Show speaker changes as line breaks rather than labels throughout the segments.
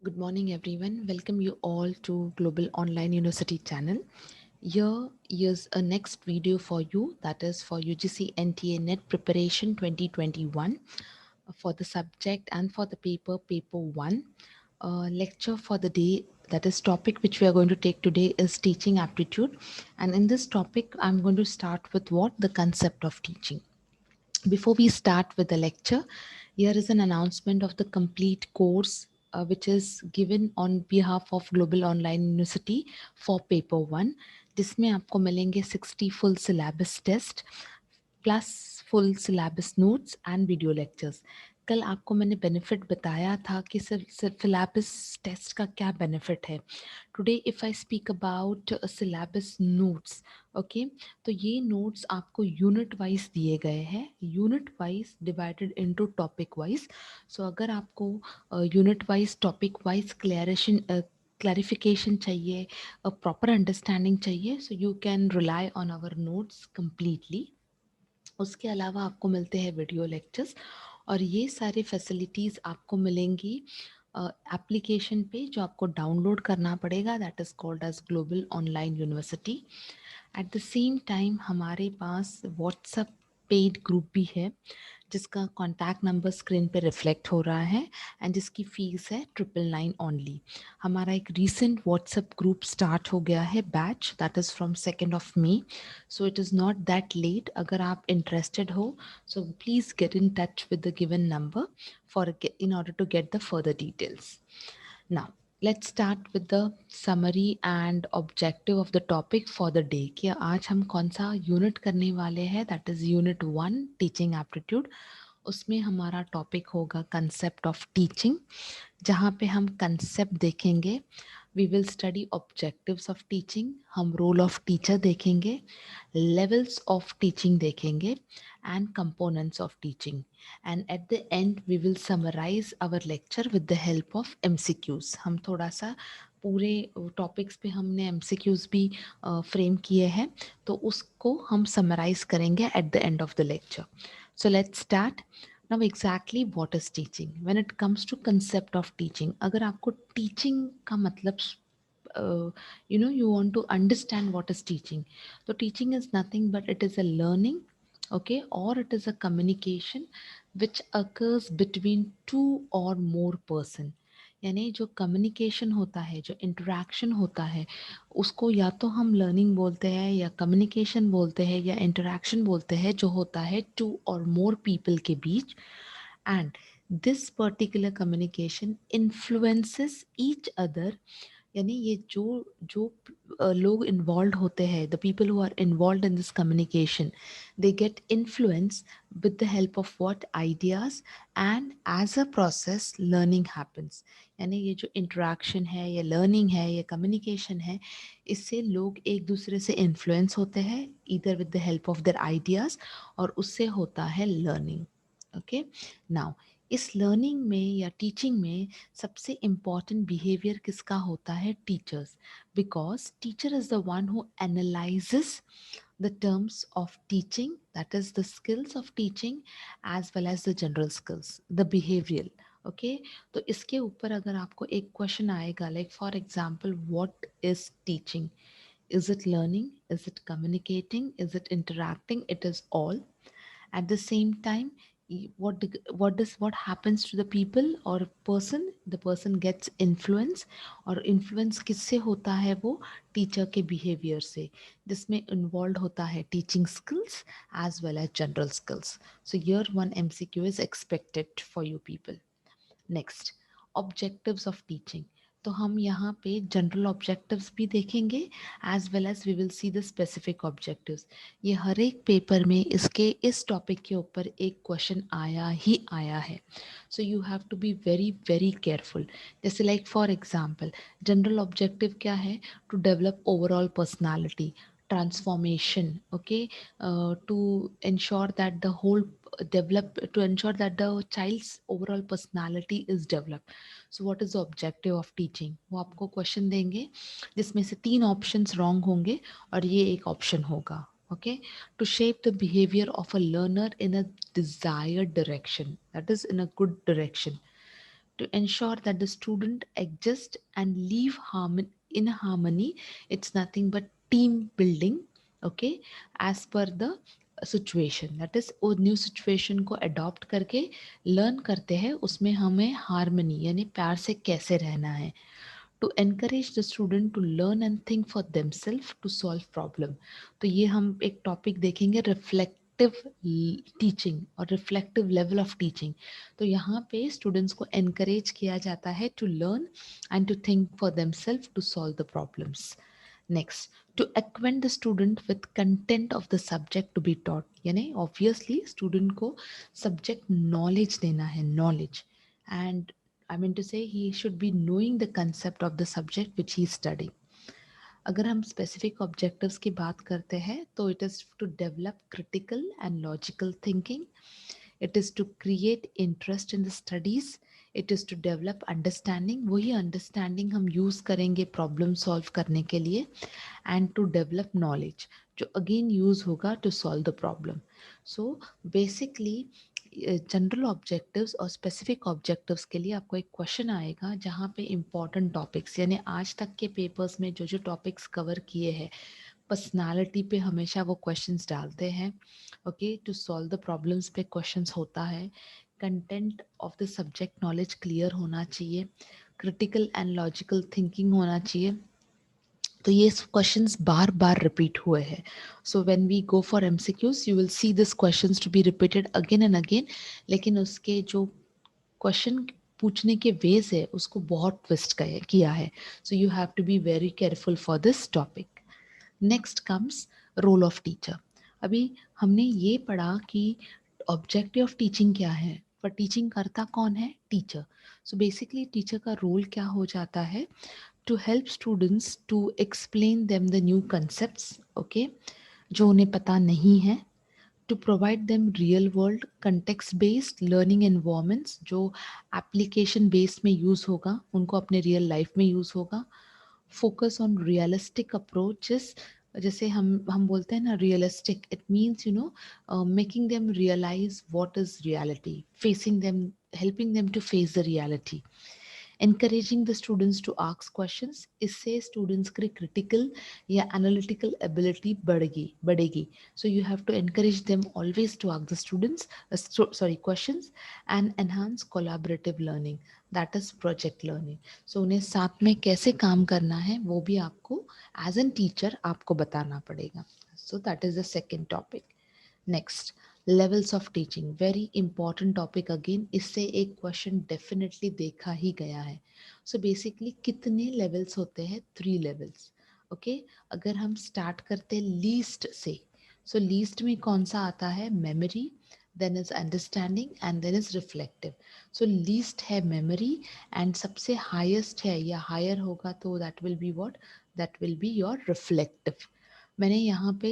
Good morning, everyone. Welcome you all to Global Online University channel. Here is a next video for you, that is for UGC NTA NET preparation 2021 for the subject and for the paper 1. Lecture for the day, that is topic which we are going to take today is teaching aptitude. And in this topic, I'm going to start with what the concept of teaching. Before we start with the lecture, here is an announcement of the complete course which is given on behalf of Global Online University for paper 1, जिसमें आपको मिलेंगे 60 full syllabus test plus full syllabus notes and video lectures. कल आपको मैंने benefit बताया था कि syllabus test का क्या बेनिफिट है. Today if I speak about syllabus notes, okay, तो ये नोट्स आपको यूनिट वाइज दिए गए हैं, unit wise divided into topic wise. So अगर आपको unit wise topic wise clarification चाहिए, प्रॉपर अंडरस्टैंडिंग चाहिए, so you can rely on our notes completely. उसके अलावा आपको मिलते हैं वीडियो लेक्चर्स और ये सारी फैसिलिटीज़ आपको मिलेंगी एप्लीकेशन पे जो आपको डाउनलोड करना पड़ेगा, that is called as global online university. At the same time हमारे पास व्हाट्सएप पेड ग्रुप भी है जिसका कॉन्टैक्ट नंबर स्क्रीन पे रिफ्लेक्ट हो रहा है एंड जिसकी फ़ीस है 999 ओनली. हमारा एक रीसेंट व्हाट्सएप ग्रुप स्टार्ट हो गया है, बैच, दैट इज़ फ्रॉम 2 मई. So it is not that late. अगर आप इंटरेस्टेड हो, so please get in touch with the given number for in order to get the further details. Now, let's start with the summary and objective of the topic for the day. कि आज हम कौन सा unit करने वाले हैं, that is unit 1 teaching aptitude. उसमें हमारा टॉपिक होगा कंसेप्ट ऑफ टीचिंग, जहाँ पे हम कंसेप्ट देखेंगे. We will study objectives of teaching, हम रोल ऑफ टीचर देखेंगे, लेवल्स ऑफ टीचिंग देखेंगे and components of teaching. And at the end we will summarize our lecture with the help of MCQs. हम थोड़ा सा पूरे topics पे हमने MCQs भी फ्रेम किए हैं, तो उसको हम समराइज करेंगे eight the end of the lecture. So let's start. Now exactly what is teaching? When it comes to concept of teaching, अगर आपको teaching का मतलब you want to understand what is teaching. So teaching is nothing but it is a learning, okay, or it is a communication which occurs between two or more person. यानी जो communication होता है, जो interaction होता है, उसको या तो हम लर्निंग बोलते हैं या कम्युनिकेशन बोलते हैं या इंटरेक्शन बोलते हैं, जो होता है टू और मोर पीपल के बीच. And this particular communication influences each other. यानी ये जो जो लोग इन्वॉल्व होते हैं, the people who are involve in this communication, they get influence with the help of what ideas, and as a process learning happens. यानी ये जो इंटरेक्शन है, ये लर्निंग है, ये कम्युनिकेशन है, इससे लोग एक दूसरे से इन्फ्लुएंस होते हैं इधर with the help of their ideas, और उससे होता है लर्निंग. ओके, नाउ इस लर्निंग में या टीचिंग में सबसे इम्पॉर्टेंट बिहेवियर किसका होता है? Teachers. Because teacher is the one who analyses the terms of teaching, that is the skills of teaching as well as the general skills, the behavioral. Okay, तो इसके ऊपर अगर आपको एक क्वेश्चन आएगा, like for example, what is teaching? Is it learning? Is it communicating? Is it interacting? It is all. At the same time, what happens to the people or person? The person gets influence, और influence किससे होता है? वो teacher के behaviour से, जिसमें involve होता है teaching skills as well as general skills. So your one MCQ is expected for you people. Next, objectives of teaching. तो हम यहाँ पे जनरल ऑब्जेक्टिव्स भी देखेंगे as well as we will see the specific objectives. ये हर एक paper में इसके इस टॉपिक के ऊपर एक क्वेश्चन आया ही आया है. So you have to be very very careful. जैसे like for example, general objective क्या है? To develop overall personality, transformation, okay, to ensure that the whole to ensure that the child's overall personality is developed. So what is the objective of teaching? वो आपको question देंगे जिसमें से 3 options wrong होंगे और ये एक ऑप्शन होगा. Okay, to shape the behavior of a learner in a desired direction, that is in a good direction. to ensure that the student adjust and live in harmony. It's nothing but team building, okay, as per the situation, that is वो new situation को adopt करके learn करते हैं, उसमें हमें harmony यानी प्यार से कैसे रहना है। To encourage the student to learn and think for themselves to solve problem. तो ये हम एक टॉपिक देखेंगे, रिफ्लेक्टिव टीचिंग और रिफ्लेक्टिव लेवल ऑफ टीचिंग। तो यहाँ पे स्टूडेंट्स को एनकरेज किया जाता है to learn and to think for themselves to solve the problems. Next, to acquaint the student with content of the subject to be taught, यानी obviously student को subject knowledge देना है, knowledge, and I mean to say he should be knowing the concept of the subject which he is studying. अगर हम specific objectives की बात करते हैं तो it is to develop critical and logical thinking, it is to create interest in the studies, it is to develop understanding, वही understanding हम use करेंगे problem solve करने के लिए, and to develop knowledge जो again use होगा to solve the problem. So basically general objectives और specific objectives के लिए आपको एक क्वेश्चन आएगा जहाँ पे इम्पॉर्टेंट टॉपिक्स यानी आज तक के पेपर्स में जो जो टॉपिक्स कवर किए हैं पर्सनालिटी पे हमेशा वो क्वेश्चंस डालते हैं, okay, to solve the problems पे क्वेश्चंस होता है, content of the subject knowledge clear होना चाहिए, क्रिटिकल एंड लॉजिकल थिंकिंग होना चाहिए। तो ये क्वेश्चंस बार बार रिपीट हुए हैं। So when we go for MCQs you will see this questions to be repeated again and again, लेकिन उसके जो क्वेश्चन पूछने के वेज है उसको बहुत ट्विस्ट किया है। So you have to be very careful for this topic. Next comes role of teacher. अभी हमने ये पढ़ा कि ऑब्जेक्टिव ऑफ टीचिंग क्या है, पर टीचिंग करता कौन है, टीचर। सो बेसिकली टीचर का रोल क्या हो जाता है, to help students to explain them the new concepts, okay, जो उन्हें पता नहीं है, to provide them real world context based learning environments जो application based में use होगा, उनको अपने real life में use होगा, focus on realistic approaches, जैसे हम बोलते हैं ना realistic, it means you know making them realize what is reality, facing them, helping them to face the reality, encouraging the students to ask questions, इससे students की critical या analytical ability बढ़ेगी. So you have to encourage them always to ask the students questions and enhance collaborative learning, that is project learning. So उन्हें साथ में कैसे काम करना है वो भी आपको as a teacher आपको बताना पड़ेगा. So that is the second topic. Next, levels of teaching, very important topic again, इससे एक क्वेश्चन डेफिनेटली देखा ही गया है। सो बेसिकली कितने लेवल्स होते हैं, 3 लेवल्स, ओके। अगर हम स्टार्ट करते हैं लीस्ट से, सो लीस्ट में कौन सा आता है, memory, then is understanding and then is reflective. So least है मेमोरी एंड सबसे हाईएस्ट है या हायर होगा तो that will be what, that will be your reflective. मैंने यहाँ पे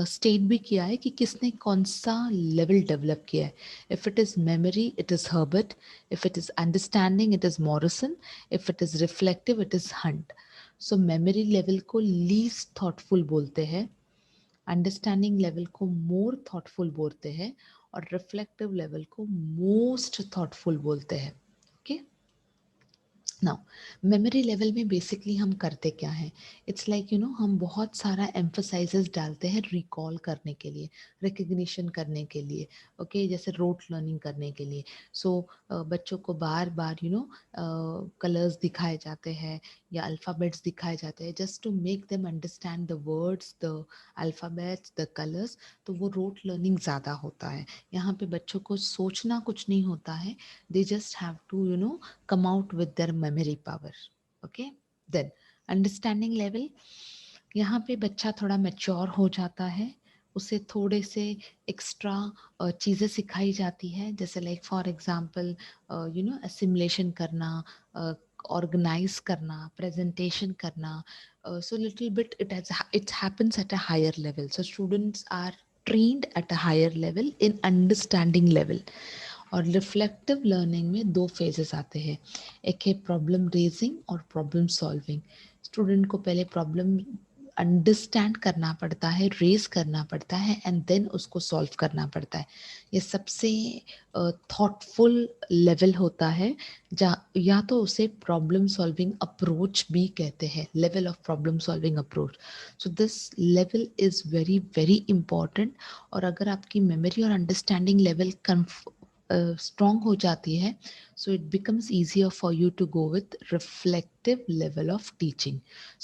स्टेट भी किया है कि किसने कौन सा लेवल डेवलप किया है। If it is memory it is Herbert, if it is understanding it is Morrison, if it is reflective it is Hunt. So memory level को लीस्ट थॉटफुल बोलते हैं, अंडरस्टैंडिंग लेवल को मोर थॉटफुल बोलते हैं और reflective level को most thoughtful बोलते हैं, ओके। नाउ मेमोरी लेवल में बेसिकली हम करते क्या हैं, इट्स लाइक यू नो हम बहुत सारा एम्फोसाइजेस डालते हैं रिकॉल करने के लिए, रिकग्निशन करने के लिए, ओके, जैसे रोट लर्निंग करने के लिए। सो बच्चों को बार बार यू नो कलर्स दिखाए जाते हैं या अल्फ़ाबेट्स दिखाए जाते हैं just to make them understand the words, the alphabets, the colours. तो वो रोट लर्निंग ज़्यादा होता है। यहाँ पे बच्चों को सोचना कुछ नहीं होता है, they just have to you know come out with their memory power, okay. Then understanding level, यहाँ पे बच्चा थोड़ा मैच्योर हो जाता है, उसे थोड़े से एक्स्ट्रा चीज़ें सिखाई जाती है, जैसे like for example you know assimilation करना, ऑर्गेनाइज करना, प्रेजेंटेशन करना। So little bit it happens at a higher level, so students are trained at a higher level in understanding level. और रिफ्लेक्टिव लर्निंग में 2 फेजेस आते हैं, एक है problem raising और प्रॉब्लम सॉल्विंग। स्टूडेंट को पहले प्रॉब्लम अंडरस्टैंड करना पड़ता है, रेज करना पड़ता है एंड देन उसको सॉल्व करना पड़ता है। ये सबसे थॉटफुल लेवल होता है, या तो उसे प्रॉब्लम सॉल्विंग अप्रोच भी कहते हैं, level of problem solving approach. So this level is very very important. और अगर आपकी मेमोरी और अंडरस्टैंडिंग लेवल स्ट्रॉन्ग हो जाती है, so it becomes easier for you to go with reflective level of teaching.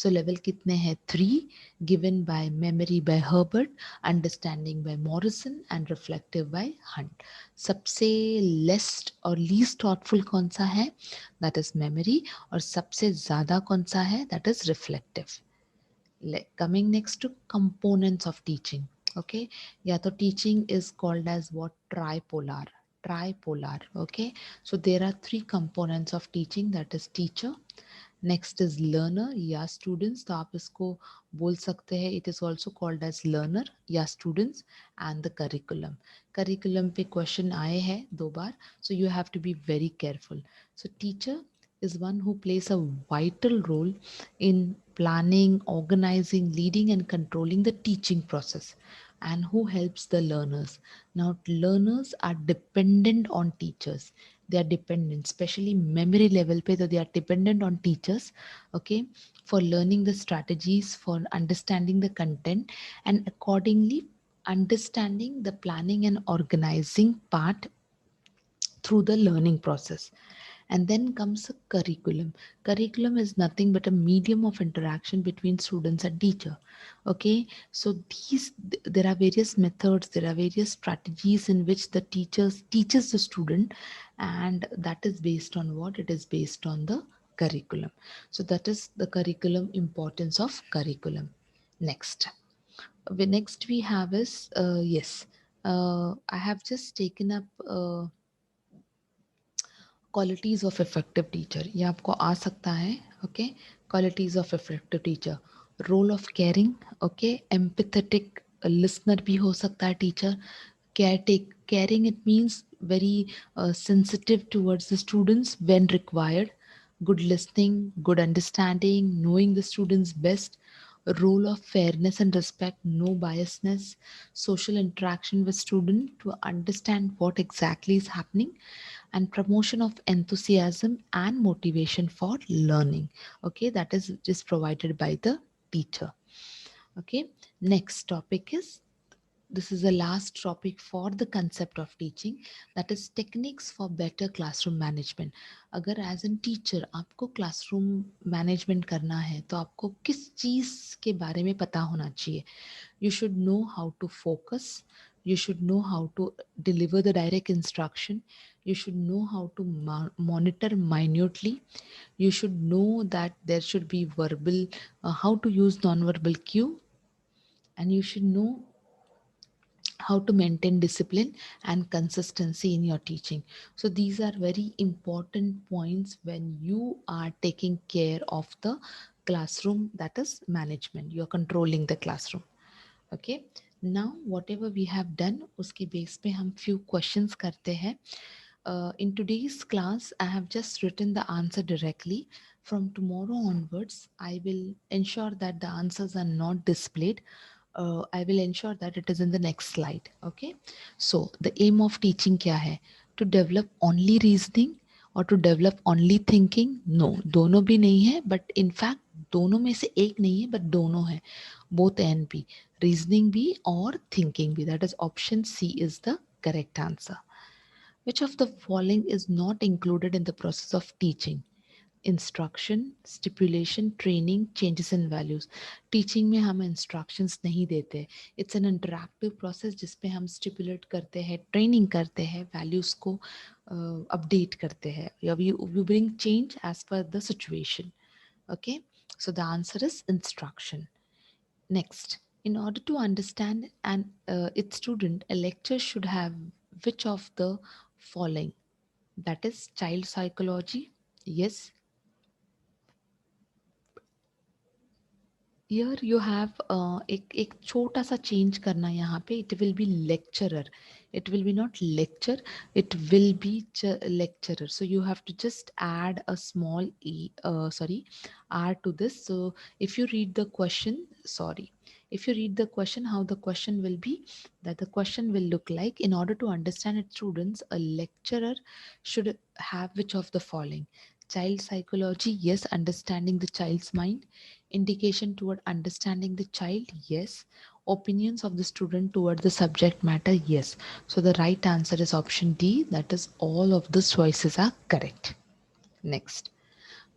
So level कितने हैं? 3, given by memory by Herbert, understanding by Morrison and reflective by Hunt. सबसे लेस्ट और least thoughtful कौन सा है? That is memory. और सबसे ज्यादा कौन सा है? That is reflective. Coming next to components of teaching. Okay, yeah, so teaching is called as what? Tripolar. Okay, so there are 3 components of teaching, that is teacher, next is learner या students. तो आप इसको बोल सकते हैं, it is also called as learner या students, and the curriculum. Curriculum पे question आए हैं 2 बार, so you have to be very careful. So teacher is one who plays a vital role in planning, organizing, leading, and controlling the teaching process, and who helps the learners. Now, learners are dependent on teachers. They are dependent, especially memory level pe, so they are dependent on teachers, okay, for learning the strategies, for understanding the content, and accordingly understanding the planning and organizing part through the learning process. And then comes a curriculum. Curriculum is nothing but a medium of interaction between students and teacher. Okay, so there are various methods, there are various strategies in which the teachers teaches the student, and that is based on what? It is based on the curriculum. So that is the curriculum, importance of curriculum. Next, next we have is yes, I have just taken up qualities of effective teacher, ये आपको आ सकता है। Okay, qualities of effective teacher, role of caring, okay, empathetic listener भी हो सकता है teacher. caring, it means very sensitive towards the students when required, good listening, good understanding, knowing the students best, role of fairness and respect, no biasness, social interaction with student to understand what exactly is happening, and promotion of enthusiasm and motivation for learning. Okay, that is just provided by the teacher. Okay, next topic is, this is the last topic for the concept of teaching, that is techniques for better classroom management. अगर as an teacher आपको classroom management करना है तो आपको किस चीज़ के बारे में पता होना चाहिए? You should know how to focus. You should know how to deliver the direct instruction. You should know how to monitor minutely. You should know that there should be verbal, how to use non-verbal cue, and you should know how to maintain discipline and consistency in your teaching. So these are very important points when you are taking care of the classroom, that is management. You're controlling the classroom. Okay, now whatever we have done, उसके base पे हम few questions करते हैं. In today's class, I have just written the answer directly. From tomorrow onwards, I will ensure that the answers are not displayed. I will ensure that it is in the next slide. Okay. So the aim of teaching क्या है? To develop only reasoning or to develop only thinking? No, दोनों भी नहीं है. But in fact, दोनों में से एक नहीं है, but दोनों है. Both A and B. Reasoning भी और thinking भी. That is option C is the correct answer. Which of the following is not included in the process of teaching? Instruction, stipulation, training, changes in values. Teaching में हम instructions नहीं देते. It's an interactive process जिसपे हम stipulate करते हैं, training करते हैं, values को update करते हैं. We bring change as per the situation. Okay, so the answer is instruction. Next, in order to understand its student, a lecture should have which of the following? That is child psychology. Yes. Here you have एक छोटा सा change करना है यहाँ पे. It will be lecturer. It will be not lecture. It will be lecturer. So you have to just add a small r to this. So if you read the question, if you read the question, how the question will be, that the question will look like: in order to understand its students, a lecturer should have which of the following? Child psychology, yes. Understanding the child's mind. Indication toward understanding the child, yes. Opinions of the student toward the subject matter, yes. So the right answer is option D, that is all of the choices are correct. Next,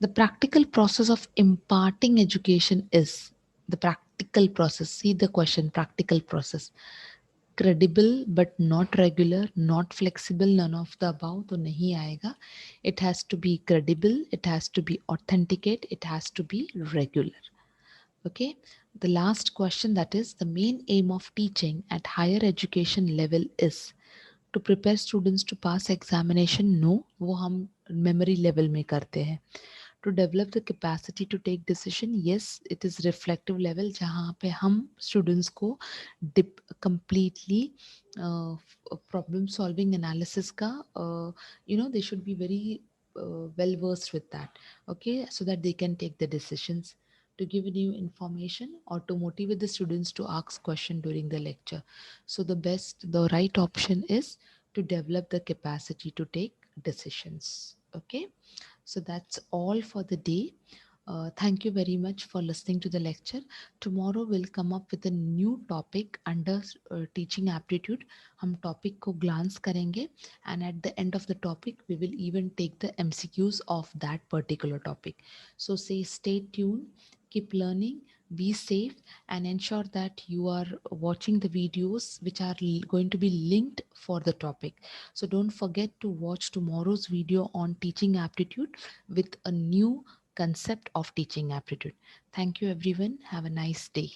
the practical process of imparting education is, the practical process, see the question, practical process: credible but not regular, not flexible, none of the above तो नहीं आएगा. It has to be credible, it has to be authenticate, it has to be regular. Okay, the last question, that is the main aim of teaching at higher education level is to prepare students to pass examination. No, वो हम memory level में करते हैं. To develop the capacity to take decision, yes. It is reflective level जहाँ पे हम students को completely problem solving analysis का they should be very well versed with that. Okay, so that they can take the decisions. To give new information or to motivate the students to ask question during the lecture. So the right option is to develop the capacity to take decisions. Okay, so that's all for the day. Thank you very much for listening to the lecture. Tomorrow we'll come up with a new topic under teaching aptitude. हम topic को glance करेंगे, and at the end of the topic we will even take the MCQs of that particular topic. So stay tuned, keep learning, be safe, and ensure that you are watching the videos which are going to be linked for the topic. So don't forget to watch tomorrow's video on teaching aptitude with a new concept of teaching aptitude. Thank you everyone. Have a nice day.